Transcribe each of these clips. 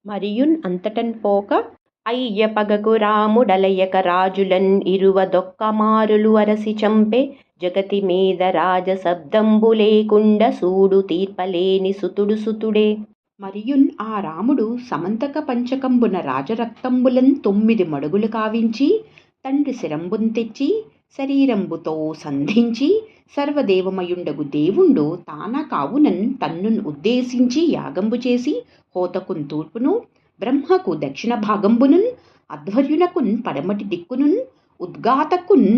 మరియున్ అంతటన్ పోక అయ్య పగకు రాముడలయక రాజులన్ ఇరువదొక్క మారులు అరసి చంపే జగతి మీద రాజశబ్దంబు లేకుండ సూడు తీర్పలేని సుతుడు సుతుడే. మరియున్ ఆ రాముడు సమంతక పంచకంబున రాజరక్తంబులన్ 9 మడుగులు కావించి తండ్రి శిరంబున్ తెచ్చి శరీరంబుతో సంధించి సర్వదేవమయుండగు దేవుండు తాన కావునన్ తన్నున్ ఉద్దేశించి యాగంబు చేసి హోతకున్ తూర్పును, బ్రహ్మకు దక్షిణ భాగంబునున్, అధ్వర్యునకున్ పడమటి దిక్కునున్, ఉద్గాతకున్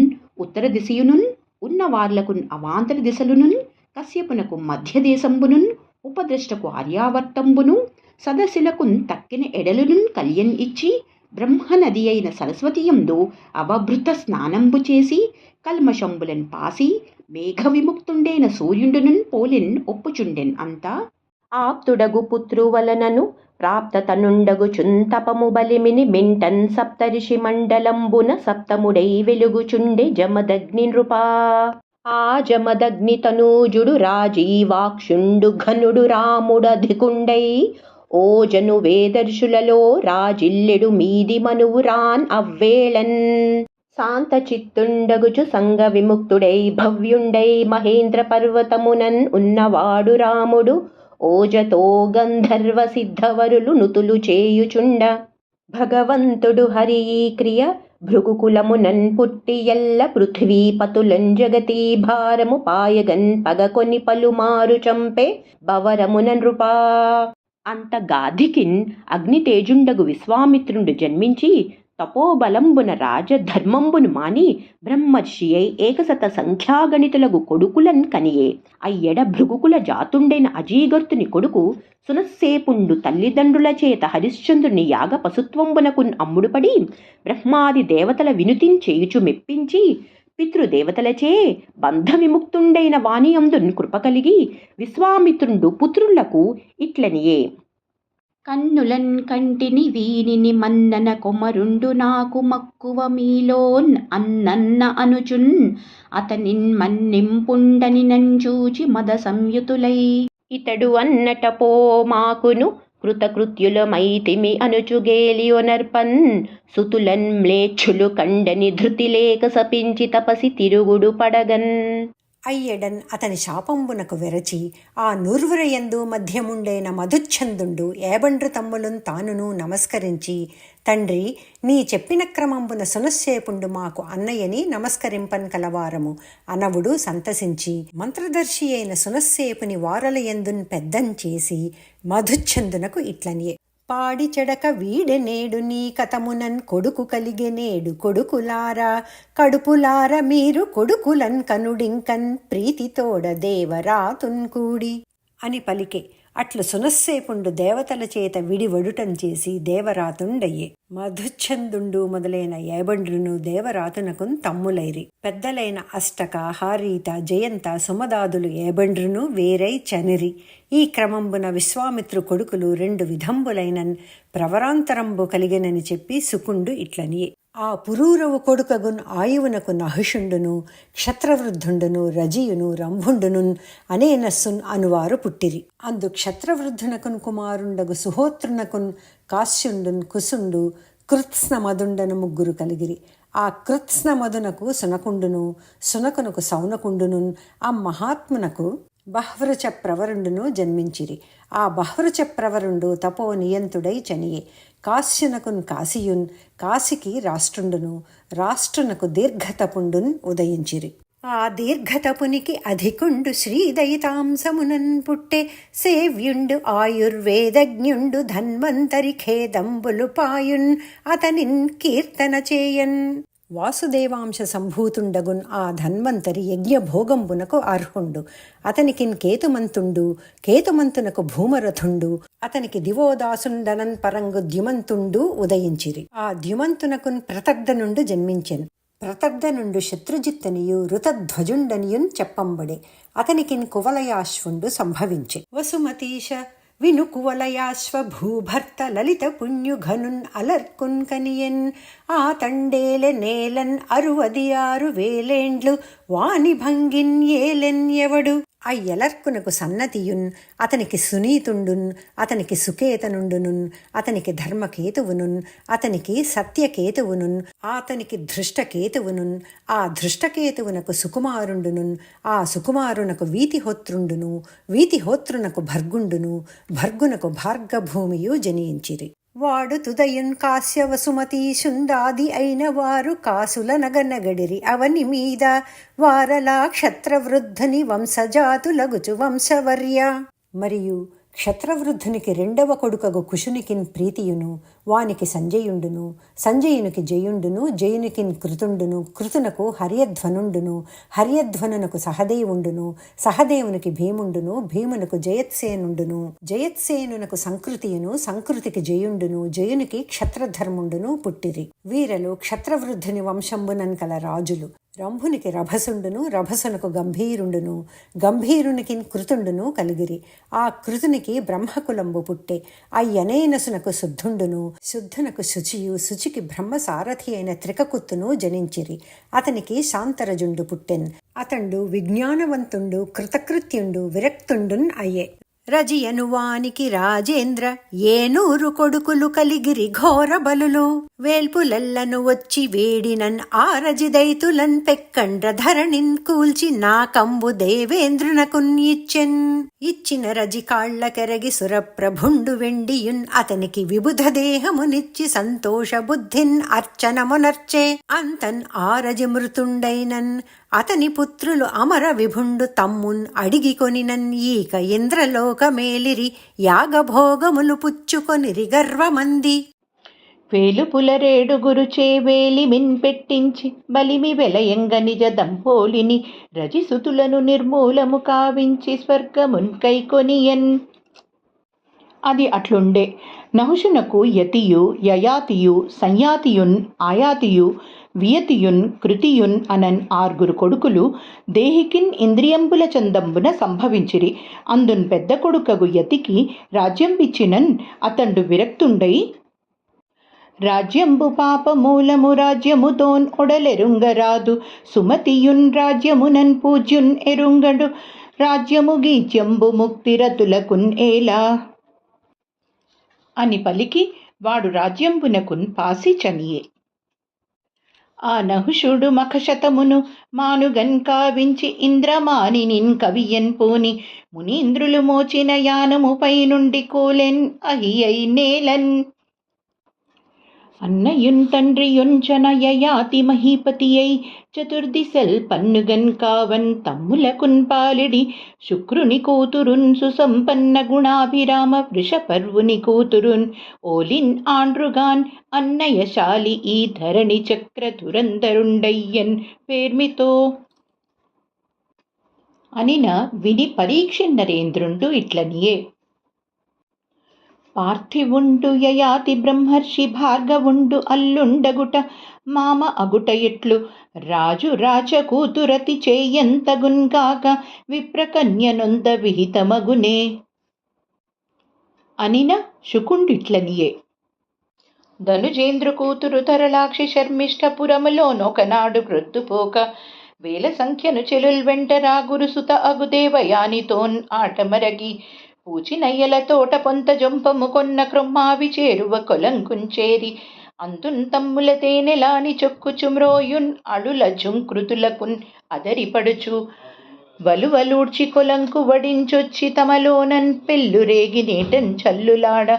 ఉత్తర దిశయునున్, ఉన్నవార్లకున్ అవాంతర దిశలునున్, కశ్యపునకు మధ్యదేశంబునున్, ఉపద్రష్టకు ఆర్యావర్తంబును, సదశిలకున్ తక్కిన ఎడలునున్ కళ్యన్ ఇచ్చి బ్రహ్మనది అయిన సరస్వతియందు అవభృత స్నానంబు చేసి కల్మషంబులన్ పాసి మేఘ విముక్తుండైన సూర్యుండునున్ పోలిన్ ఒప్పుచుండెన్. అంతా ఆప్తుడగు పుత్రువలనను ప్రాప్తతనుండగు చుంతపము బలిమిని మింటన్ సప్తరిషి మండలంబున సప్తముడై వెలుగుచుండె జమదగ్ని నృపా. ఆ జమదగ్ని తనూజుడు రాజీవాక్షుండు ఘనుడు రాముడధికుండై ఓజను వేదర్శులలో రాజిల్లెడు మీది మనువురాన్ అవ్వేళన్. శాంత చిత్తుండగుచు సంగ విముక్తుడై భవ్యుండై మహేంద్ర పర్వతమునన్ ఉన్నవాడు రాముడు ఓజతో గంధర్వ సిద్ధవరులు నుతులు చేయుచుండ. భగవంతుడు హరి ఈ క్రియ భృగుకులమునన్ పుట్టి ఎల్ల పృథ్వీపతులన్ జగతీ భారము పాయగన్ పగకొని పలుమారు చంపే భవరమున నృపా. అంత గాధికిన్ అగ్నితేజుండగు విశ్వామిత్రుండు జన్మించి తపోబలంబున రాజధర్మంబును మాని బ్రహ్మర్షి అయి ఏకశత సంఖ్యాగణితులగు కొడుకులన్ కనియే. అయ్యడ భృగుకుల జాతుండైన అజీగర్తుని కొడుకు సునస్సేపుండు తల్లిదండ్రుల చేత హరిశ్చంద్రుని యాగ పశుత్వంబునకున్ అమ్ముడుపడి బ్రహ్మాది దేవతల వినుతించేయుచు మెప్పించి పితృదేవతలచే బంధ విముక్తుండైన వాణియందున్ కృప కలిగి విశ్వామిత్రుండు పుత్రులకు ఇట్లనియే. కన్నులన్ కంటిని వీనిని మన్నన కొమరుండు నాకు మక్కువ మీలోన్ అన్నన్న అనుచున్ అతనిన్ మన్నింపుండని నంచూచి మద సంయుతులై. ఇతడు అన్నట పో మాకును కృతకృత్యులమైతిమి అనుచుగేలియొనర్పన్ సుతులన్ మ్లేచ్ఛులు కండని ధృతి లేక సపించి తపసి తిరుగుడు పడగన్. అయ్యడన్ అతని శాపంబునకు వెరచి ఆ నూర్వురయందు మధ్యముండైన మధుచ్ఛందుండు ఏబండ్రు తమ్ములున్ తానును నమస్కరించి తండ్రి నీ చెప్పిన క్రమంబున సునశ్శేపుండు మాకు అన్నయ్యని నమస్కరింపన్ కలవారము అనవుడు సంతసించి మంత్రదర్శి అయిన సునశ్శేపుని వారలయందున్ పెద్దం చేసి మధుచ్ఛందునకు ఇట్లనియే. పాడి చెడక వీడెనేడు నీ కథమునన్ కొడుకు కలిగెనేడు కొడుకులారా కడుపులార మీరు కొడుకులన్ కనుడింకన్ ప్రీతితోడ దేవరాతున్ కూడి అని పలికే. అట్లు సునస్సేపుండు దేవతల చేత విడివడుటం చేసి దేవరాతుండయ్యే. మధుచ్ఛందుండు మొదలైన ఏబండ్రును దేవరాతునకున్ తమ్ములైరి. పెద్దలైన అష్టక హారీత జయంత సుమదాదులు ఏబండ్రును వేరై చనిరి. ఈ క్రమంబున విశ్వామిత్రు కొడుకులు 2 విధంబులైనన్ ప్రవరాంతరంబు కలిగెనని చెప్పి సుకుండు ఇట్లనియే. ఆ పురూరవు కొడుకగున్ ఆయువునకు నహుషుండును క్షత్రవృద్ధుండును రజియును రంభుండును అనేనస్సున్ అనువారు పుట్టిరి. అందు క్షత్రవృద్ధునకున్ కుమారుండగు సుహోత్రునకున్ కాశ్యుండున్ కుసుండు కృత్స్నమదుండను 3 కలిగిరి. ఆ కృత్స్నమదునకు సునకుండును సునకునకు సౌనకుండును ఆ మహాత్మునకు బహ్వృచ ప్రవరుండును జన్మించిరి. ఆ బహ్వృచ ప్రవరుండు తపో నియంతుడై చనియే. కాశ్యునకున్ కాశీయున్ కాశికి రాష్ట్రుండును రాష్ట్రునకు దీర్ఘతపుండున్ ఉదయించిరి. ఆ దీర్ఘతపునికి అధికుండు శ్రీదయితాంశమునన్ పుట్టే సేవ్యుండు ఆయుర్వేదజ్ఞుండు ధన్వంతరి ఖేదంబులు పాయున్ అతనిన్ కీర్తన చేయన్. వాసుదేవాంశ సంభూతుండగున్ ఆ ధన్వంతరి యజ్ఞభోగంబునకు అర్హుండు. అతనికిన్ కేతుమంతుండు కేతుమంతునకు భూమరథుండు అతనికి దివోదాసుండనన్ పరంగు ద్యుమంతుండు ఉదయించిరి. ఆ ద్యుమంతునకున్ ప్రతర్ధనుండు జన్మించెన్. ప్రతర్ధనుండు శత్రుజిత్తనియు ఋతధ్వజుండనియున్ చెప్పంబడే. అతనికిన్ కువలయాశ్వుండు సంభవించె. వసుమతీశ విను కువలయాశ్వ భూభర్త లలిత పుణ్యుఘనున్ అలర్కున్ కనియన్. ఆ తండేలె నేలన్ 66,000 ఏండ్లు వాని భంగిన్ ఏలెన్ ఎవడు. అయ్యలర్కునకు సన్నతియున్, అతనికి సునీతుండున్, అతనికి సుకేతనుండునున్, అతనికి ధర్మకేతువునున్, అతనికి సత్యకేతువునున్, అతనికి ధృష్టకేతువునున్, ఆ ధృష్టకేతువునకు సుకుమారుండునున్, ఆ సుకుమారునకు వీతిహోత్రుండును, వీతిహోత్రునకు భర్గుండును, భర్గునకు భార్గభూమియు జనించిరి. వాడు తుదయున్ కాశ్యవసుమతి శుండాది అయిన వారు కాసుల నగనగడిరి అవని మీద వారలా క్షత్రవృద్ధుని వంశజాతులగుచు వంశవర్య. మరియు క్షత్రవృద్ధునికి రెండవ కొడుకగు కుశునికిన్ ప్రీతియును, వానికి సంజయుండును, సంజయునికి జయుండును, జయునికిన్ కృతుండును, కృతునకు హర్యధ్వనుండును, హర్యధ్వనునకు సహదేవుండును, సహదేవునికి భీముండును, భీమునకు జయత్సేనుండును, జయత్సేనునకు సంకృతియును, సంకృతికి జయుండును, జయునికి క్షత్రధర్ముండును పుట్టిరి. వీరలు క్షత్రవృద్ధుని వంశంబునన్ కల రాజులు. రంభునికి రభసుండును, రభసునకు గంభీరుండును, గంభీరునికి కృతుండును కలిగిరి. ఆ కృతునికి బ్రహ్మకులంబు పుట్టే. అయ్యనేనసునకు శుద్ధుండును, శుద్ధునకు శుచియు, శుచికి బ్రహ్మసారథి అయిన త్రికకుత్తును జనించిరి. అతనికి శాంతరజుండు పుట్టెన్. అతండు విజ్ఞానవంతుండు, కృతకృత్యుండు, విరక్తుండున్ అయ్యే. రజియను వానికి రాజేంద్ర ఏనూరు కొడుకులు కలిగిరి ఘోర బలులు. వేల్పులెల్లను వచ్చి వేడినన్ ఆరజిదైతులన్ పెక్కండ్ర ధరణిన్ కూల్చి నా కంబు దేవేంద్రునకున్ ఇచ్చెన్. ఇచ్చిన రజి కాళ్లకెరగి సురప్రభుండు వెండియున్ అతనికి విబుధ దేహమునిచ్చి సంతోష బుద్ధిన్ అర్చనమునర్చే. అంతన్ ఆరజి మృతుండైనన్ అతని పుత్రులు అమర విభుండు తమ్మున్ అడిగికొనినన్ ఈక ఇంద్రలోకమేలిరి యాగభోగములు పుచ్చుకొనిరి గర్వమంది. వేలుపులరేడుగురు చేవేలి మిన్పెట్టించి బలిమి వెలయంగ నిజ దంపోలిని రజిసుతులను నిర్మూలము కావించి స్వర్గమున్ కైకొనియన్. అది అట్లుండే. నహుషునకు యతియు, యయాతియు, సంయాతియున్, ఆయాతియు, వియతియున్, కృతియున్ అనన్ 6 కొడుకులు దేహికిన్ ఇంద్రియంబుల చందంబున సంభవించిరి. అందున్ పెద్ద కొడుకగు యతికి రాజ్యం ఇచ్చినన్ అతండు విరక్తుండై రాజ్యంబు పాపమూలము రాజ్యముతోన్ ఒడలెరుంగరాదు సుమతియున్ రాజ్యమునన్ పూజ్యున్ ఎరుంగడు రాజ్యము గీజ్యంబు ముక్తిరతులకున్ ఏలా అని పలికి వాడు రాజ్యంబునకున్ పాసి చనియే. ఆ నహుషుడు మఖశతమును మానుగన్ కావించి ఇంద్రమానినిన్ కవియన్ పూని మునీంద్రులు మోచిన యానముపై నుండి కూలెన్ అహియై నేలన్. అన్నయున్ తండ్రియున్ యయాతి మహీపతియై చతుర్దిశల్ పన్నుగన్ కావన్ తమ్ములకున్ పాలిడి శుక్రుని కూతురున్ సుసంపన్న గుణాభిరామ వృషపర్వుని కూతురున్ ఓలిన్ ఆండ్రుగాన్ అన్నయశాలి ఈ ధరణి చక్ర దురంధరుండయ్యన్ పేర్మితో అనిన విని పరీక్షిన్ నరేంద్రుండు ఇట్లనియే. పార్థివుండు యయాతి బ్రహ్మర్షి భార్గవుండు అల్లుండగుట మామ అగుట ఎట్లు రాజు రాచకూతురతి చేయంతగున్గాక విప్రకన్యనొంద విహితమగునే అనిన శుకుండిట్లనియే. ధనుజేంద్ర కూతురు తరలాక్షి శర్మిష్ఠపురములోనొకనాడు ప్రొద్దుపోక వేల సంఖ్యను చెలుల్ వెంట రాగురుసుత అగుదేవయానితోన్ ఆటమరగి పూచినయ్యల తోట పొంత జొంపము కొన్న క్రొమ్మావి చేరువ కొలంకుంచేరి అందున్ తమ్ముల తేనెలాని చొక్కుచుమ్రోయున్ అడుల జుంకృతులకున్ అదరిపడుచు వలువలూడ్చి కొలంకు వడించొచ్చి తమలోనన్ పెళ్ళురేగి నేటన్ చల్లులాడ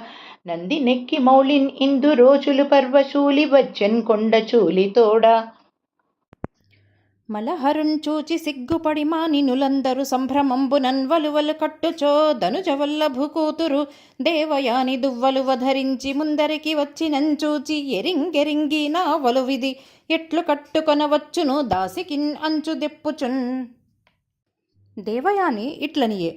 నంది నెక్కి మౌళిన్ ఇందు రోజులు పర్వశూలి వచ్చెన్ కొండ చూలితోడా. మలహరున్ చూచి సిగ్గుపడి మానినులందరూ సంభ్రమంబునన్ వలువలు కట్టుచో ధనుజవల్లభు కూతురు దేవయాని దువ్వలు వధరించి ముందరికి వచ్చినంచూచి ఎరింగెరింగి నా వలువిది ఎట్లు కట్టుకొనవచ్చును దాసికిన్ అంచు దెప్పుచున్. దేవయాని ఇట్లనియే.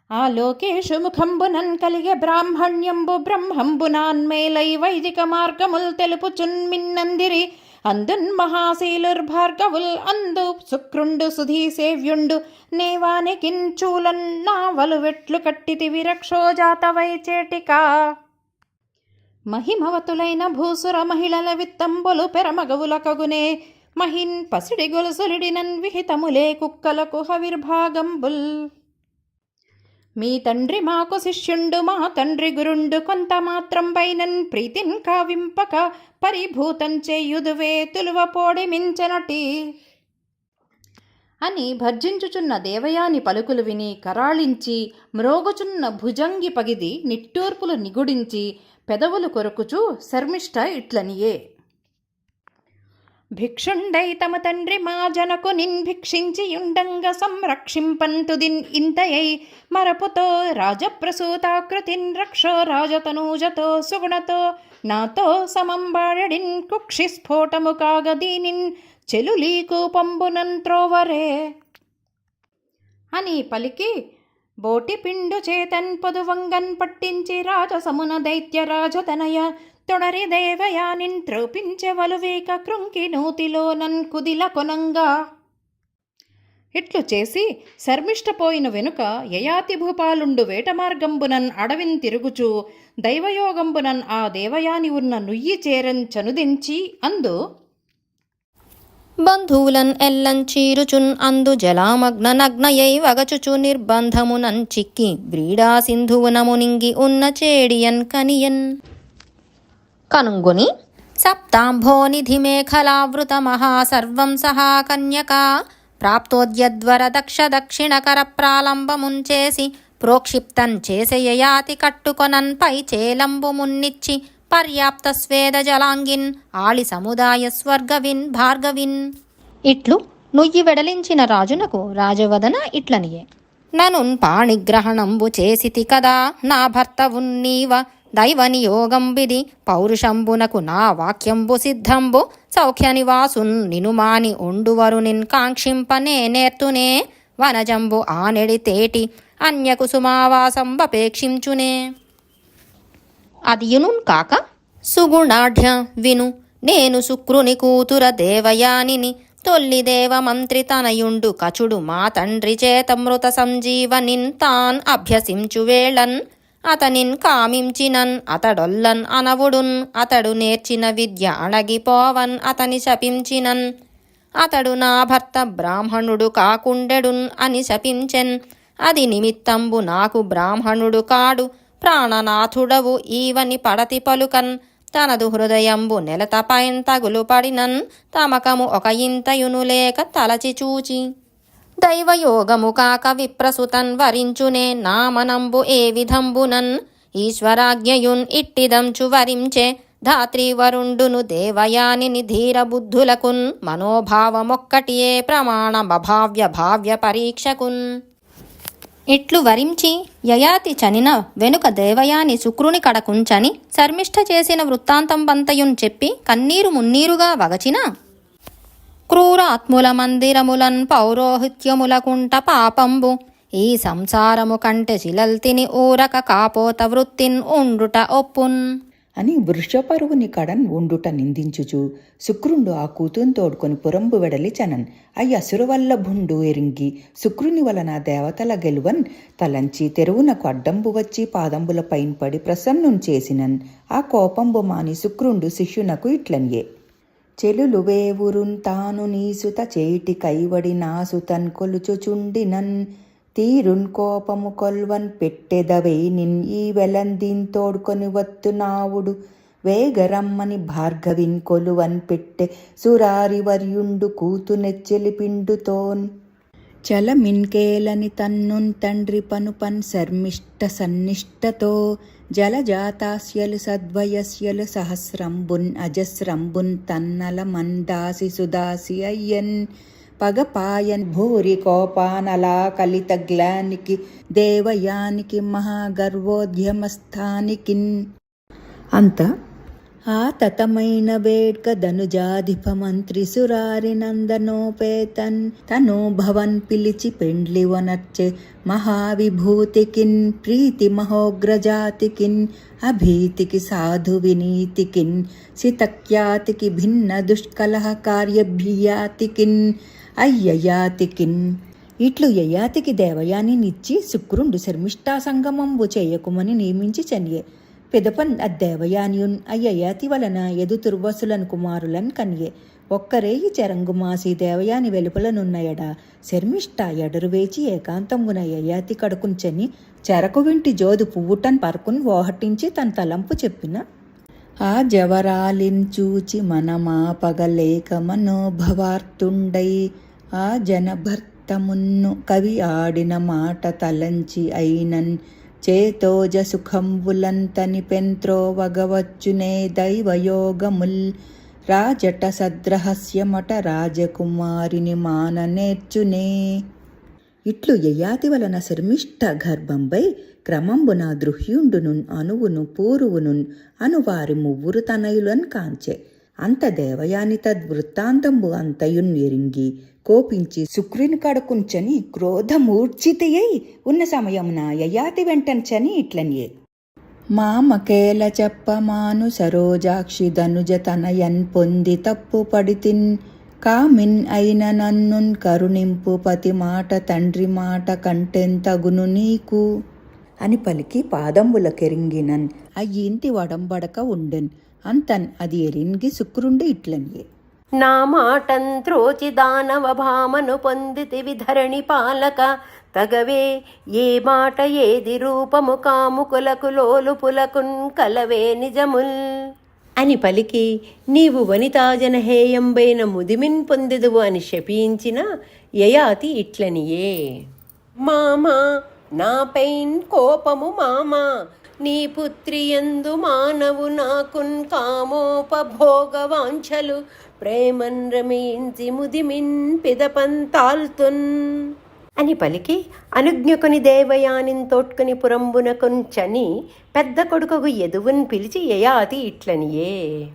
ఆ లోకేషు ముఖంబునన్ కలిగే బ్రాహ్మణ్యంబు బ్రహ్మంబునాన్మేలై వైదిక మార్గముల్ తెలుపుచున్ మిన్నందిరి అందున్ మహాశీలుర్భార్గవుల్ అందు శుక్రుండు సుధీసేవ్యుండు నేవానికిన్ చూలన్ నావలు వెట్లు కట్టితివి రక్షోజాతవై చేటికా. మహిమవతులైన భూసుర మహిళల విత్తంబులు పెరమగవుల కగునే మహిన్ పసిడి గొలుసులిడినన్ విహితములే కుక్కలకు హవిర్భాగంబుల్. మీ తండ్రి మాకు శిష్యుండు, మా తండ్రి గురుండు, కొంత మాత్రం పైనన్ ప్రీతిన్ కావింపక పరిభూతం చేయుదువే తులువ పోడిమించనటి అని భర్జించుచున్న దేవయాని పలుకులు విని కరాళించి మ్రోగుచున్న భుజంగి పగిది నిట్టూర్పులు నిగుడించి పెదవులు కొరుకుచూ శర్మిష్ఠ ఇట్లనియే. భిక్షుండై తమ తండ్రి మా జనకు నిన్ భిక్షించియుండంగ సంరక్షింపన్ తుదిన్ ఇంతయై మరపుతో రాజప్రసూతాకృతిన్ రక్షో రాజతనూజతో సుగుణతో నాతో సమంబాడడిన్ కుక్షి స్ఫోటము కాగ దీనిన్ చెలులీకూపంబునన్ త్రోవరే అని పలికి బోటి పిండు చేతన్ పొదువంగన్ పట్టించి రాజసమున దైత్య రాజతనయ తొడరి దేవయానిన్ త్రోపించెవలువేక కృంకి నూతిలోనన్ కుదిల కొనంగా. ఇట్లు చేసి శర్మిష్టపోయిన వెనుక యయాతి భూపాలుండు వేటమార్గంబునన్ అడవిన్ తిరుగుచూ దైవయోగంబునన్ ఆ దేవయాని ఉన్న నుయ్యి చేరన్ చనుదించి అందు బంధువులన్ ఎల్లం చీరుచున్ అందు జలామగ్న నగ్నయై వగచుచు నిర్బంధమునన్ చిక్కి వ్రీడా సింధువునమునింగి ఉన్న చేడియన్ కనియన్ కనుంగుని సప్తాంభోనిధి మేఖలావృత మహాసర్వం సహా కన్యకా ప్రాప్తోద్యద్వర దక్షిణకర ప్రాలంబముంచేసి ప్రోక్షిప్తన్ చేసే యయాతి కట్టుకొనన్ పై చేలంబు మున్నిచ్చి పర్యాప్త స్వేద జలాంగిన్ ఆళి సముదాయ స్వర్గవిన్ భార్గవిన్. ఇట్లు నుయ్యి వెడలించిన రాజునకు రాజవదన ఇట్లనియే. ననున్ పాణిగ్రహణంబు చేసితి కదా నా భర్తవున్ నీవ దైవనియోగంబిది పౌరుషంబునకు నా వాక్యంబు సిద్ధంబు సౌఖ్య నివాసున్ నినుమాని ఒండువరు నిన్ కాంక్షింపనే నేర్తునే వనజంబు ఆనెడి తేటి అన్యకు సుమావాసంబపేక్షించునే. అదియునున్ కాక సుగుణాఢ్య విను నేను శుక్రుని కూతుర దేవయానిని తొల్లి దేవమంత్రి తనయుండు కచుడు మా తండ్రి చేత మృత సంజీవనిన్ తాన్ అభ్యసించు వేళన్ అతనిన్ కామించినన్ అతడొల్లన్ అనవుడున్ అతడు నేర్చిన విద్య అణగిపోవన్ అతని శపించినన్ అతడు నా భర్త బ్రాహ్మణుడు కాకుండెడున్ అని శపించెన్. అది నిమిత్తంబు నాకు బ్రాహ్మణుడు కాడు ప్రాణనాథుడవు ఈవని పడతి పలుకన్ తనదు హృదయంబు నెలతపైన్ తగులు పడినన్ తమకము ఒక ఇంతయును లేక తలచి చూచి దైవయోగము కాక విప్రసుతన్ వరించునే నామనంబు ఏ విధంబునన్ ఈశ్వరాజ్ఞయున్ ఇట్టిదంచు వరించే ధాత్రీవరుండును దేవయానిని ధీరబుద్ధులకున్ మనోభావమొక్కటియే ప్రమాణమభావ్య భావ్య పరీక్షకున్. ఇట్లు వరించి యయాతి చనిన వెనుక దేవయాని శుక్రుని కడకుంచని శర్మిష్ఠ చేసిన వృత్తాంతం బంతయున్ చెప్పి కన్నీరు మున్నీరుగా వగచిన క్రూరాత్ముల మందిరములన్ పౌరోహిత్యములకుంట పాపంబు ఈ సంసారము కంటే చిలల్తిని ఊరక కాపోత వృత్తిన్ ఉండుట ఒప్పున్ అని వృషపరువుని కడన్ ఉండుట నిందించుచు శుక్రుండు ఆ కూతుని తోడుకొని పురంబు వెడలి చనన్ అయ్య అసురవల్లభుండు ఎరింగి శుక్రుని వలన దేవతల గెలువన్ తలంచి తెరువునకు అడ్డంబు వచ్చి పాదంబుల పైన పడి ప్రసన్నున్ చేసినన్ ఆ కోపంబు మాని శుక్రుండు శిష్యునకు ఇట్లనియే. చెలులు వేవురున్ తాను నీసుత చేటి కైవడి నాసుతన్ కొలుచుచుండినన్ తీరున్ కోపము కొల్వన్ పెట్టెదవే నిన్ ఈ వెలందీన్ తోడ్కొని వత్తు నావుడు వేగరమ్మని భార్గవిన్ కొలువన్ పెట్టె సురారివర్యుండు కూతునెచ్చెలి పిండుతోన్ చలమిన్కేలని తన్నున్ తండ్రి పనుపన్ శర్మిష్ట సన్నిష్టతో జలజాతాస్యలు సద్వయస్యలు సహస్రంబున్ అజస్రంబున్ తన్నల మందాసి సుదాసి అయ్యన్ పగపాయన్ భూరి కోపానలా కలిత గ్లానికి దేవయానికి మహాగర్వోద్యమస్థానికిన్. అంత ఆ తతమైన వేడ్క ధనుజాధిప మంత్రి సురారి నందనోపేతన్ తనోభవన్ పిలిచి పెండ్లివనర్చె మహావిభూతికిన్ ప్రీతి మహోగ్రజాతికిన్ అభీతికి సాధు వినీతికిన్ సితఖ్యాతికి భిన్న దుష్కలహ కార్యభియాతికిన్ అయ్యయాతికిన్. ఇట్లు యయాతికి దేవయానినిచ్చి శుక్రుండు శర్మిష్ఠా సంగమంబు చేయకుమని నియమించి చనియే. పెదపన్ అద్దేవయానియున్ అయ్యయాతి వలన ఎదు తుర్వసులన్ కుమారులన్ కనియే. ఒక్కరేయి చెరంగుమాసి దేవయాని వెలుపలనున్నయడ శర్మిష్ట ఎడరువేచి ఏకాంతమున యయాతి కడుకుంచని చెరకు వింటి జోదు పువ్వుటన్ పరుకున్ ఓహటించి తన తలంపు చెప్పిన ఆ జవరాలిన్ చూచి మనమాపగలేక మనోభవార్తుండై ఆ జనభర్తమున్ను కవి ఆడిన మాట తలంచి అయినన్ చేతోజ సుఖంబులంతని పెంత్రోవగవచ్చునే దైవయోగముల్ రాజట సద్రహస్యమట రాజకుమారిని మాన నేర్చునే. ఇట్లు యయాతి వలన శర్మిష్ఠ గర్భంపై క్రమంబున దృహ్యుండునున్ అనువును పూరువునున్ అనువారి మువ్వురు తనయులన్ కాంచె. అంత దేవయాని తద్వృత్తాంతంబు అంతయున్ ఎరింగి కోపించి శుక్రుని కడుకుంచని క్రోధమూర్ఛితయై ఉన్న సమయమున యయాతి వెంటంచని ఇట్లనియే. మామకేల చెప్పమాను సరోజాక్షి ధనుజ తనయన్ పొంది తప్పు పడితిన్ కామిన్ అయిన నన్నున్ కరుణింపు పతి మాట తండ్రి మాట కంటెంతగును నీకు అని పలికి పాదంబుల కెరింగినన్ అయ్యింటి వడంబడక ఉండెన్. అంతన్ అది ఎరింగి శుక్రుండి ఇట్లనియే. నా మాటంత్రోచి దానవ భామను పొందితి విధరణి పాలక తగవే ఏ మాట ఏది రూపము కాముకులకు లోలుపులకున్ కలవే నిజముల్ అని పలికి నీవు వనితాజనహేయంబైన ముదిమిన్ పొందెదువు అని శపించిన యయాతి ఇట్లనియే. మామా నాపైన్ కోపము మామా నీ పుత్రియందు మానవు నాకున్ కామోపభోగవాంఛలు ప్రేమన్ రమించి ముదిమిన్ పిదపంతాల్తున్ అని పలికి అనుజ్ఞకుని దేవయానిన్ తోడ్కొని పురంబున కొంచని పెద్ద కొడుకగు యదువున్ పిలిచి యయాతి ఇట్లనియే.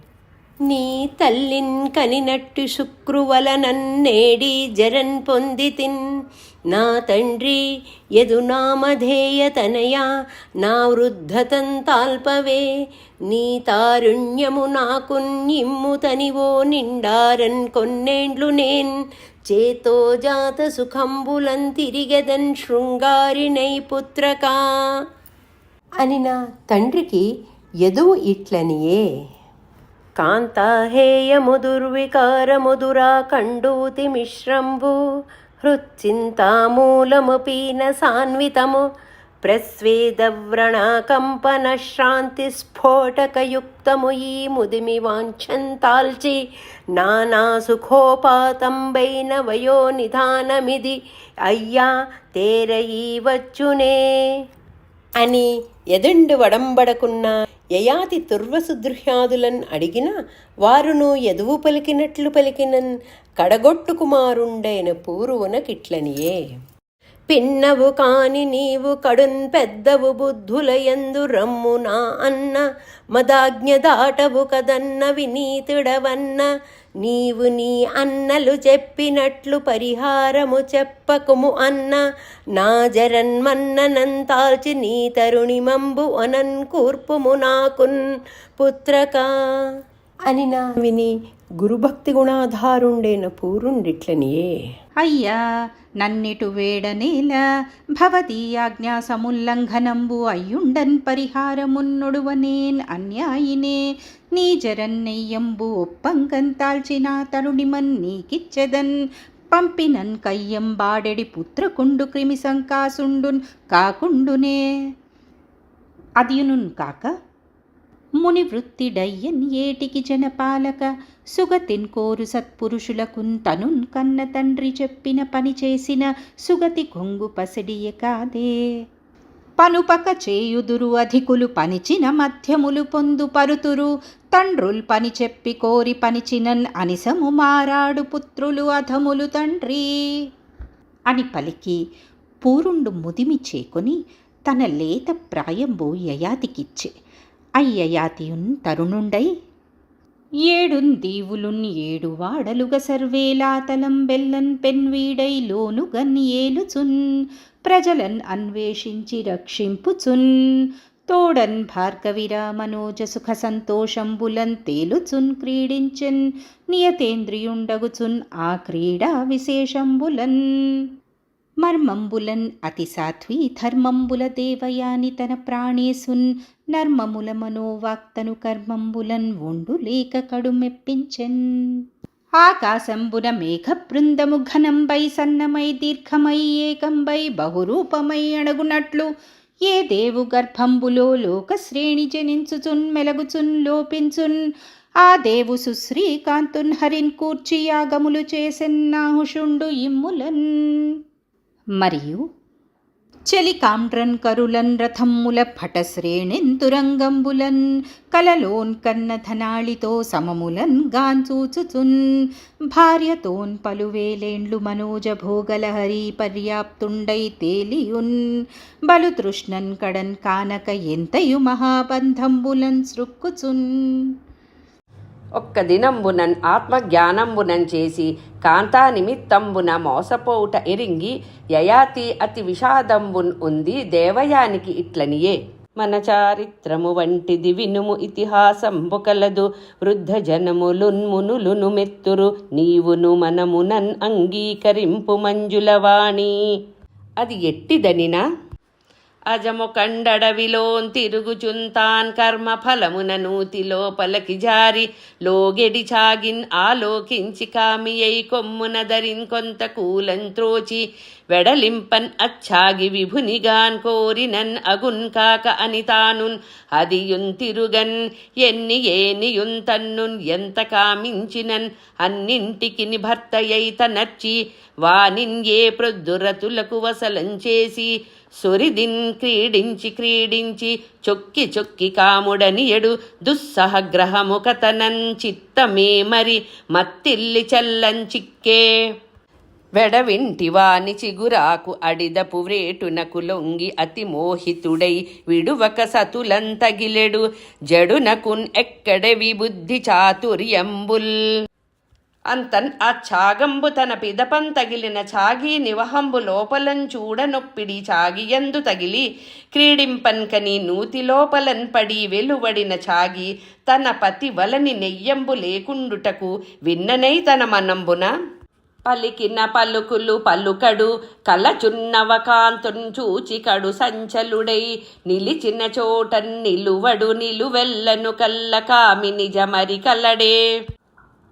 నీ తల్లిన్ కనినట్టు శుక్రువలనన్నేడి జరన్ పొందితిన్ నా తండ్రి యదునామధేయ తనయ నా వృద్ధతం తాల్పవే నీ తారుణ్యము నాకున్ ఇమ్ము తనివో నిండారన్ కొన్నేండ్లు నేన్ చేతో జాత సుఖంబులం తిరిగెదన్ శృంగారినై పుత్రకా అని నా తండ్రికి యదువు ఇట్లనియే. కాంతాహేయము దుర్వికారముదురా కండూతి మిశ్రంబు హృచ్చింతామూలము పీన సాన్వితము ప్రస్వేదవ్రణకంపన శ్రాంతి స్ఫోటకయుక్తము ఈ ముదిమి వాంఛంతాల్చి నానా సుఖోపాతంబైన వయో నిధానమిది అయ్యా తేరయీ వచ్చునే అని ఎదుండు వడంబడకున్న యయాతి తుర్వసుదృహ్యాదులన్ అడిగిన వారును యదువు పలికినట్లు పలికినన్ కడగొట్టు కుమారుండైన పూరువునకిట్లనియే. పిన్నవు కాని నీవు కడున్ పెద్దవు బుద్ధులయందు రమ్ము నా అన్న మదాజ్ఞ దాటవు కదన్న వినీతుడవన్న నీవు నీ అన్నలు చెప్పినట్లు పరిహారము చెప్పకుము అన్న నా జరన్మన్ననంతాల్చి నీ తరుణిమంబు అనన్ కూర్పుము నాకున్ పుత్రకా అని నా విని గురుభక్తి గుణాధారుండైన పూరుండిట్లనియే. అయ్యా నన్నిటు వేడనేల భవదీయాజ్ఞా సముల్లంఘనంబు అయ్యుండన్ పరిహారమున్నొడువనేన్ అన్యాయినే నీ జరన్నెయ్యంబు ఒప్పంకంతాల్చిన తరుణిమన్ నీకిచ్చెదన్ పంపినన్ కయ్యం బాడెడి పుత్రకుండు క్రిమి సంకాసుండున్ కాకుండునే అదియునున్ కాక ముని వృత్తిడయ్యన్ ఏటికి జనపాలక సుగతిన్ కోరు సత్పురుషులకున్ తనున్ కన్న తండ్రి చెప్పిన పని చేసిన సుగతి కొంగు పసిడియ కాదే పనుపక చేయుదురు అధికులు పనిచిన మధ్యములు పొందు పరుతురు తండ్రుల్ పని చెప్పి కోరి పనిచినన్ అనిసము మారాడు పుత్రులు అధములు తండ్రి అని పలికి పూరుండు ముదిమి చేకొని తన లేత ప్రాయంబు యయాతికిచ్చే. అయ్యయాతియున్ తరుణుండై ఏడున్ దీవులున్ ఏడు వాడలుగ సర్వేలాతలం బెల్లన్ పెన్వీడై లోనుగన్ ఏలుచున్ ప్రజలన్ అన్వేషించి రక్షింపుచున్ తోడన్ భార్గవిరా మనోజ సుఖ సంతోషంబులన్ తేలుచున్ క్రీడించెన్ నియతేంద్రియుండగుచున్ ఆ క్రీడా విశేషంబులన్ మర్మంబులన్ అతి సాత్వీ ధర్మంబుల దేవయాని తన ప్రాణేసున్ నర్మముల మనోవాక్తను కర్మంబులన్ ఒండు లేక కడు మెప్పించెన్ ఆకాశంబున మేఘబృందము ఘనంబై సన్నమై దీర్ఘమై ఏకంబై బహురూపమై అణగునట్లు ఏ దేవు గర్భంబులో లోకశ్రేణి జనించుచున్ మెలగుచున్ లోపించున్ ఆ దేవు సుశ్రీకాంతున్ హరిన్ కూర్చి యాగములు చేసెన్నాహుషుండు ఇమ్ములన్. మరియు చెలికాండ్రన్ కరులన్ రథమ్ముల భటశ్రేణెంతురంగంబులన్ కలలోన్ కన్నధనాళితో సమములన్ గాంచూచుచున్ భార్యతోన్ పలువేలేండ్లు మనోజ భోగలహరి పర్యాప్తుండై తేలియున్ బలు తృష్ణన్ కడన్ కానక ఎంతయు మహాబంధంబులన్ సృక్కుచున్. ఒక్క దినంబునన్ ఆత్మజ్ఞానంబునన్ చేసి కాంతా నిమిత్తంబున మోసపోవుట ఎరింగి యయాతి అతి విషాదంబున్ ఉంది దేవయానికి ఇట్లనియే. మన చారిత్రము వంటిది వినుము ఇతిహాసంబు కలదు వృద్ధ జనములున్మునులును మెత్తురు నీవును మనమునన్ అంగీకరింపు మంజులవాణి. అది ఎట్టిదనినా అజము కండడవిలోన్ తిరుగుచుంతాన్ కర్మ ఫలమున నూతి లోపలకి జారి లోగెడి చాగిన్ ఆలోకించి కామియై కొమ్మున దరిన్ కొంత కూలం త్రోచి వెడలింపన్ అచ్చాగి విభునిగాన్ కోరినన్ అగున్ కాక అని తానున్ అదియున్ తిరుగన్ ఎన్ని ఏనియున్ తన్నున్ ఎంత కామించినన్ అన్నింటికి భర్తయై తనర్చి వానిన్ ఏ ప్రొద్దురతులకు వసలంచేసి సొరిదిన్ క్రీడించి చొక్కి చొక్కి కాముడనియడు దుస్సహగ్రహము కతనన్ చిత్తమే మరి మత్తిల్లి చల్లంచిక్కే. వెడవింటివాని చిగురాకు అడిదపు వ్రేటునకు లొంగి అతి మోహితుడై విడువక సతులంతగిలెడు జడునకున్ ఎక్కడవి బుద్ధి చాతుర్యంబుల్. అంతన్ ఆ ఛాగంబు తన పిదపం తగిలిన ఛాగి నివహంబు లోపలం చూడనొప్పిడి ఛాగియందు తగిలి క్రీడింపన్కని నూతి లోపలన్ పడి వెలువడిన ఛాగి తన పతి వలని నెయ్యంబు లేకుండుటకు విన్ననై తన మనంబున పలికిన పలుకులు పలుకడు కలచున్నవ కాంతున్ చూచి కడు సంచలుడై నిలిచిన చోటన్ నిలువడు నిలువెల్లను కల్ల కామి నిజమరి కలడే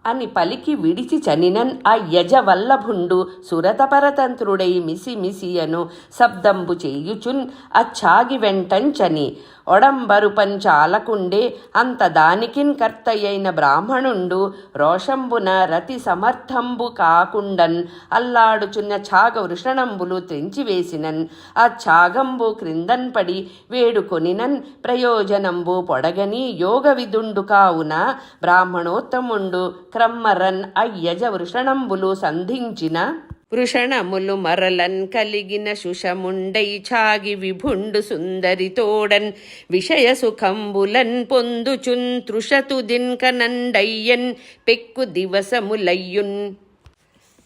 అని పలికి విడిచి చనినన్ ఆ యజవల్లభుండు సురతపరతంత్రుడై మిసిమిసియను శబ్దంబు చేయుచున్ అచ్చాగి వెంటంచని ఒడంబరు పంచాలకుండే అంత దానికిన్ కర్తయైన బ్రాహ్మణుండు రోషంబున రతి సమర్థంబు కాకుండన్ అల్లాడుచున్న ఛాగ వృషణంబులు త్రెంచివేసినన్ ఆ ఛాగంబు క్రిందన్ పడి వేడుకొనినన్ ప్రయోజనంబు పొడగని యోగ విదుండు కావున బ్రాహ్మణోత్తముండు క్రమ్మరన్ అయ్యజ వృషణంబులు సంధించిన వృషణములు మరలన్ కలిగిన శుషముండై ఛాగి విభుండు సుందరితోడన్ విషయ సుఖంబులన్ పొందుచున్ తృషతుదిన్ కనండయ్యన్ పెక్కు దివసములయ్యున్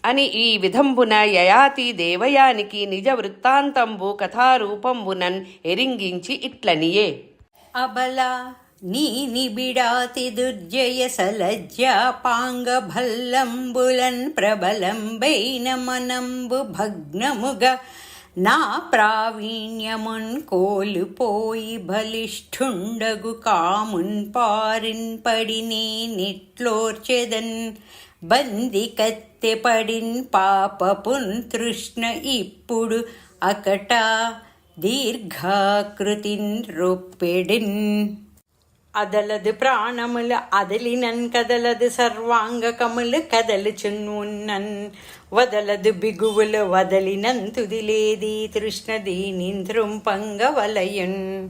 అని ఈ విధంబున యయాతి దేవయానికి నిజ వృత్తాంతంబు కథారూపంబునన్ ఎరింగించి ఇట్లనియే. అబలా నీ నిబిడాతి దుర్జయ సలజ్జా పాంగ భల్లంబులన్ ప్రబలంబైన మనంబు భగ్నముగా నా ప్రావీణ్యమున్ కోలుపోయి బలిష్ఠుండగు కామున్ పారిన్ పడినే నిట్లోర్చెదన్ బంది కత్తె పడిన్ పాపపున్ తృష్ణ ఇప్పుడు అకట దీర్ఘాకృతిన్ రొప్పెడిన్. అదలదు ప్రాణములు అదలినన్ కదలదు సర్వాంగకములు కదలుచున్ ఉన్నన్ వదలదు బిగువులు వదలినన్ తుదిలేది తృష్ణ దీనింద్రుంపంగ వలయున్.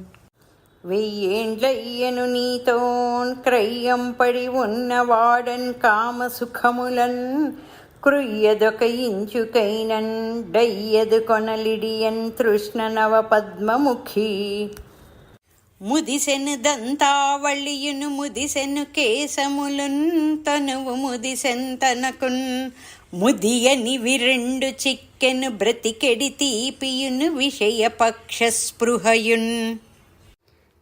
వెయ్యేండ్లయ్యను నీతోన్ క్రయ్యంపడి ఉన్నవాడన్ కామ సుఖములన్ కృయ్యదొక ఇంచుకైనన్ డయ్యదు కొనలిడియన్ తృష్ణ నవ పద్మముఖి. ముదిసెను దంతావళియును ముదిసెను కేశములున్ తనువు ముదిసెన్ తనకున్ ముదియని విరెండు చిక్కెను బ్రతికెడి తీపియును విషయ పక్ష స్పృహయున్.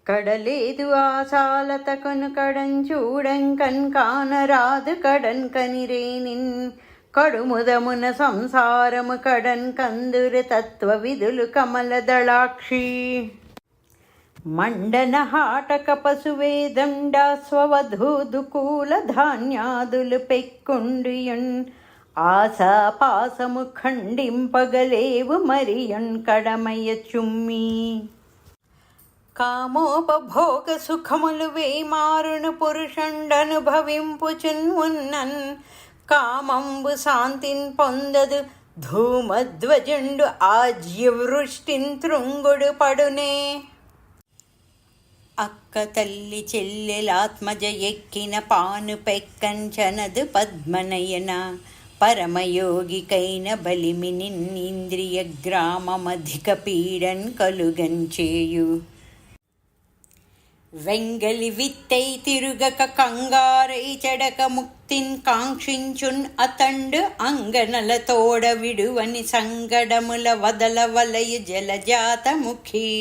కడలేదు ఆశాలతకును కడన్ చూడం కన్కానరాదు కడన్ కనిరేనిన్ కడుముదమున సంసారము కడన్ కందురు తత్వ విధులు కమల దళాక్షి. మండన హాటక పశువేదండా స్వవధూదుకూల ధాన్యాదులు పెక్కుండియున్ ఆశాపాసము ఖండింపగలేవు మరియున్ కడమయ చుమ్మి కామోపభోగ సుఖములు వేమారును పురుషుండనుభవింపుచున్ ఉన్నన్ కామంబు శాంతిన్ పొందదు ధూమధ్వజుండు ఆజ్యవృష్టిన్ తృంగుడు పడునే అక్క తల్లి చెల్లెలాత్మజ ఎక్కిన పాను పెక్కంచనదు పద్మనయన పరమయోగికైన బలిమిని ఇంద్రియ గ్రామమధిక పీడన్ కలుగంచేయు వెంగలి విత్తై తిరుగక కంగారై చెడక ముక్తిన్ కాంక్షించున్ అతండు అంగనల తోడ విడువని సంగడముల వదల వలయు జలజాతముఖి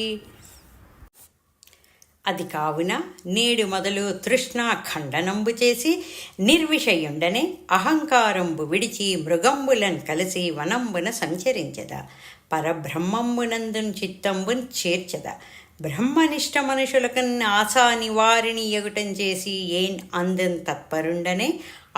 అది కావున నేడు మొదలు తృష్ణా ఖండనంబు చేసి నిర్విషయుండనే అహంకారంబు విడిచి మృగంబులన్ కలిసి వనంబున సంచరించద పరబ్రహ్మంబునందున్ చిత్తంబున్ చేర్చద బ్రహ్మనిష్ట మనుషులకన్ ఆశా నివారిణి ఎగుటం చేసి ఏన్ అందన్ తత్పరుండనే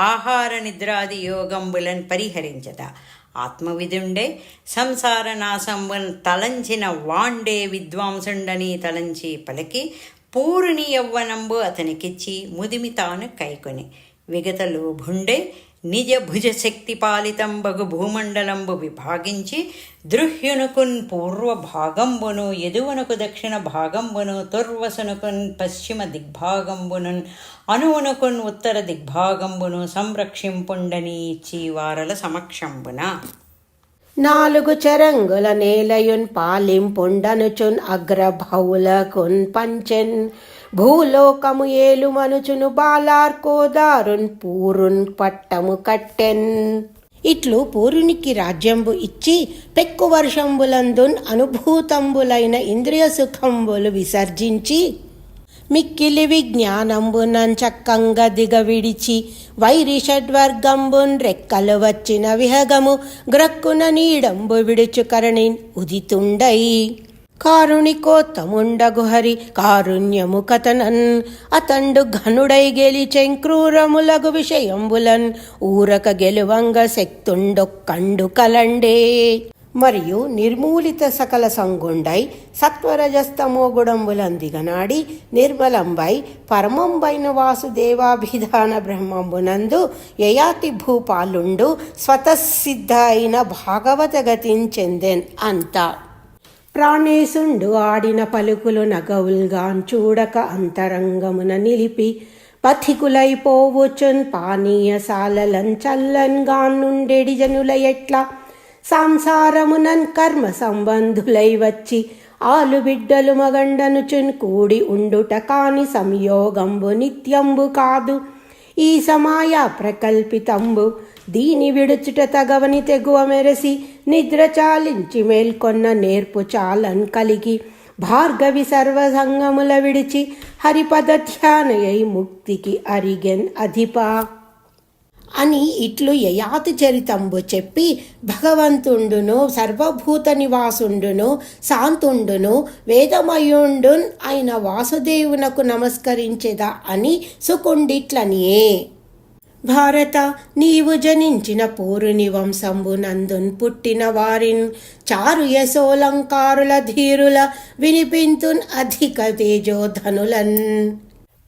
ఆహార నిద్రాది యోగంబులన్ పరిహరించద ఆత్మవిధుండే సంసార నాశంబున్ తలంచిన వాండే విద్వాంసుండని తలంచి పలికి పూర్ణి యవ్వనంబు అతనికిచ్చి ముదిమి తాను కైకొని విగత లోభుండే నిజ భుజ శక్తి పాలితంబగు భూమండలంబు విభాగించి దృహ్యునుకున్ పూర్వ భాగంబును యదువనుకు దక్షిణ భాగంబును తుర్వసునుకున్ పశ్చిమ దిగ్భాగంబునున్ అనువునుకున్ ఉత్తర దిగ్భాగంబును సంరక్షింపుండని ఇచ్చి వారల సమక్షంబున 4 చరంగుల నేలయున్ పాలింపుండనుచున్ అగ్రభౌలకున్ పంచెన్ భూలోకము ఏలుమనుచును బాలార్కోదారున్ పూరున్ పట్టము కట్టెన్ ఇట్లు పూరునికి రాజ్యంబు ఇచ్చి పెక్కు వర్షంబులందున్ అనుభూతంబులైన ఇంద్రియ సుఖంబులు విసర్జించి మిక్కిలి విజ్ఞానంబునన్ చక్కంగా దిగవిడిచి వైరి షడ్వర్గంబున్ రెక్కలు వచ్చిన విహగము గ్రక్కున నీడంబు విడుచు కరణిన్ ఉదితుండై కారుణికోత్తముండగు హరి కారుణ్యము కథనన్ అతండు ఘనుడై గెలిచెం క్రూరములగు విషయంబులన్ ఊరక గెలువంగ శక్తుండొక్కండు కలండే మరియు నిర్మూలిత సకల సంగుండై సత్వరజస్తమోగుణంబులందిగనాడి నిర్మలంబై పరమంబైన వాసుదేవాభిధాన బ్రహ్మంబునందు యయాతి భూపాలుండు స్వతసిద్ధ అయిన భాగవత గతిన్ చెందెన్ అంతా ప్రాణేశుండు ఆడిన పలుకులు నగవుల్గాన్ చూడక అంతరంగమున నిలిపి పథికులైపోవచ్చున్ పానీయశాలలన్ చల్లన్గాన్ నుండెడి జనుల ఎట్లా సంసారమునన్ కర్మ సంబంధులై వచ్చి ఆలుబిడ్డలు మగండనుచున్ కూడి ఉండుట కాని సంయోగంబు నిత్యంబు కాదు ఈ సమాయ ప్రకల్పితంబు దీని విడుచుట తగవని తెగువ మెరసి నిద్ర చాలించి మేల్కొన్న నేర్పు చాలన్ కలిగి భార్గవి సర్వసంగముల విడిచి హరిపద ధ్యానయై ముక్తికి అరిగెన్ అధిపా అని ఇట్లు యయాతి చరితంబు చెప్పి భగవంతుండును సర్వభూత నివాసుండును శాంతుండును వేదమయుండున్ అయిన వాసుదేవునకు నమస్కరించెదా అని సుకుండిట్లనియే భారత నీవు జనించిన పూరుని వంశంబునందున్ పుట్టిన వారిన్ చారు యశోలంకారుల ధీరుల వినిపింతున్ అధిక తేజోధనులన్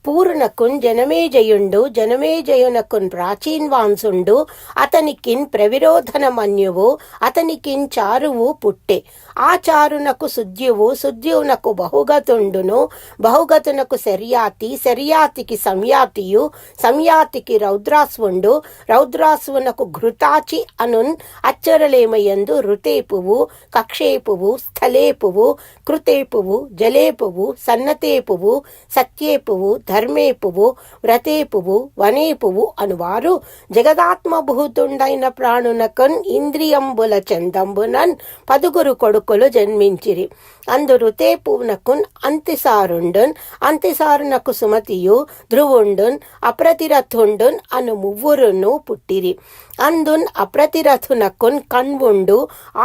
పూర్ణకున్ జనమేజయుండు జనమేజయునకున్ ప్రాచీన్వాంసుండు అతనికిన్ ప్రవిరోధన మన్యువు అతనికిన్ చారువు పుట్టే ఆ చారునకు సుద్యువు సుద్యువునకు బహుగతుండును బహుగతునకు శర్యాతి శర్యాతికి సంయాతియు సంయాతికి రౌద్రాస్వుండు రౌద్రాస్వునకు ఘృతాచి అనున్ అచ్చరలేమయందు ఋతేపువు కక్షేపువు స్థలేపువు కృతేపువు జలేపువు సన్నతేపువు సత్యేపువు ధర్మేపువు వ్రతేపువు వనేపువు అనువారు జగదాత్మభూతుండైన ప్రాణునకన్ ఇంద్రియంబుల చందంబునన్ 10 కొడుకులు కొడుకులు జన్మించిరి. అందు ఋతేపునకున్ అంతిసారుండున్, అంతిసారునకు సుమతియు, ధ్రువుండున్, అప్రతిరథుండున్ అను మువ్వురును పుట్టిరి. అందున్ అప్రతిరథునకున్ కణ్వుండు,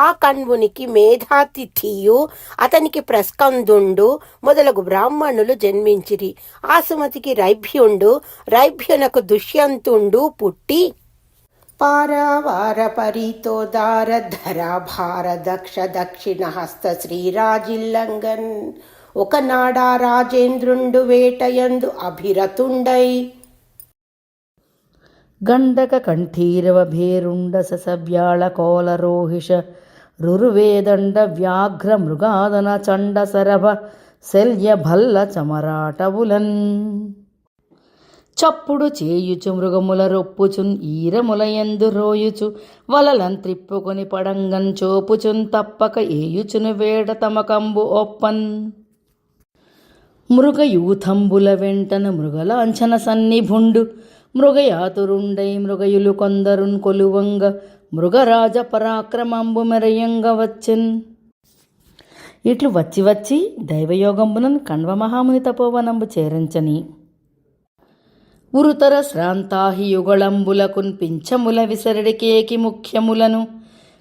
ఆ కణ్వునికి మేధాతిథియు, అతనికి ప్రస్కందుండు మొదలగు బ్రాహ్మణులు జన్మించిరి. ఆ సుమతికి రైభ్యుండు, రైభ్యునకు దుష్యంతుండు పుట్టి పారావార పరితోదార ధరాభార దక్ష దక్షిణ హస్త శ్రీరాజిల్లంగన్, ఒకనాడా రాజేంద్రుండు వేటయందు అభిరతుండై గండక కంఠీరవ భేరుండ ససవ్యాళ కోలరోహిష రురువేదండ వ్యాఘ్ర మృగాదన చండ సరభ శల్య భల్ల చమరాటవులన్ చప్పుడు చేయుచు మృగముల రొప్పుచున్ ఈరములయందు రోయుచు వలలం త్రిప్పుకొని పడంగన్ చోపుచున్ తప్పక ఏయుచును వేడ తమకంబు ఒప్పన్ మృగయూథంబుల వెంటన మృగలాంఛన సన్నిభుండు మృగయాతురుండై మృగయులు కొందరున్ కొలువంగ మృగరాజ పరాక్రమంబు మెరయంగ వచ్చెన్. ఇట్లు వచ్చి వచ్చి దైవయోగంబునన్ కణ్వ మహాముని తపోవనంబు చేరించని ఉరుతర శ్రాంతాహి యుగళంబులకున్ పింఛముల విసరడికేకి ముఖ్యములను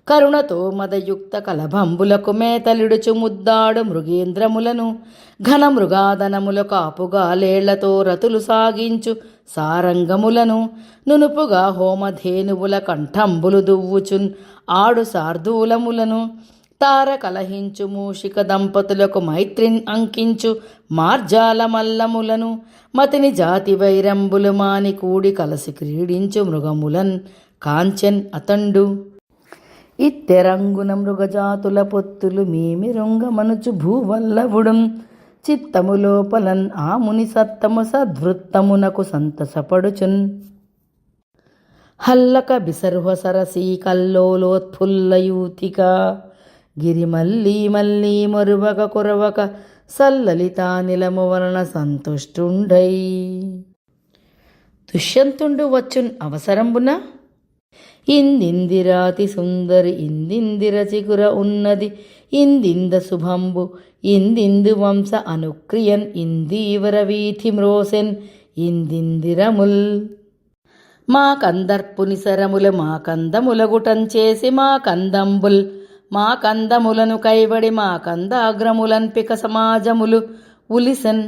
కరుణతో మదయుక్త కలభంబులకు మేతలిడుచు ముద్దాడు మృగేంద్రములను ఘన మృగాదనముల కాపుగా లేళ్లతో రతులు సాగించు సారంగములను నునుపుగా హోమధేనువుల కంఠంబులు దువ్వుచున్ ఆడు శార్దూలములను తార కలహించు మూషిక దంపతులకు మైత్రిన్ అంకించు మార్జాల మల్లములను మతిని జాతి వైరంబులు మాని కూడి కలసి క్రీడించు మృగములన్ కాంచెన్ అతండు. ఇత్తెరంగున మృగజాతుల పొత్తులు మేమిరుంగమనుచు భూవల్లవుడుం చిత్తము లోపలన్ ఆ ముని సత్తము సద్వృత్తమునకు సంతసపడుచున్ హల్లక బిసర్హ సరసీ కల్లోలోత్ఫుల్లయూతిక గిరి మల్లీ మల్లీ మరువక కురవక సల్లలితా నిలము వలన సంతుష్టుండై. దుష్యంతుండు వచ్చున్ అవసరంబున ఇందిందిరాతి సుందరి ఇందిందిర చిగుర ఉన్నది ఇందింద శుభంబు ఇందిందు వంశ అనుక్రియన్ ఇందీవర వీథి మ్రోసెన్ ఇందిందిరముల్ మా కందర్పుని సరములు మా కందములగుటం చేసి మా కందంబుల్ మా కందములను కైబడి మా కందాగ్రములన్పిక సమాజములు ఉలిసెన్.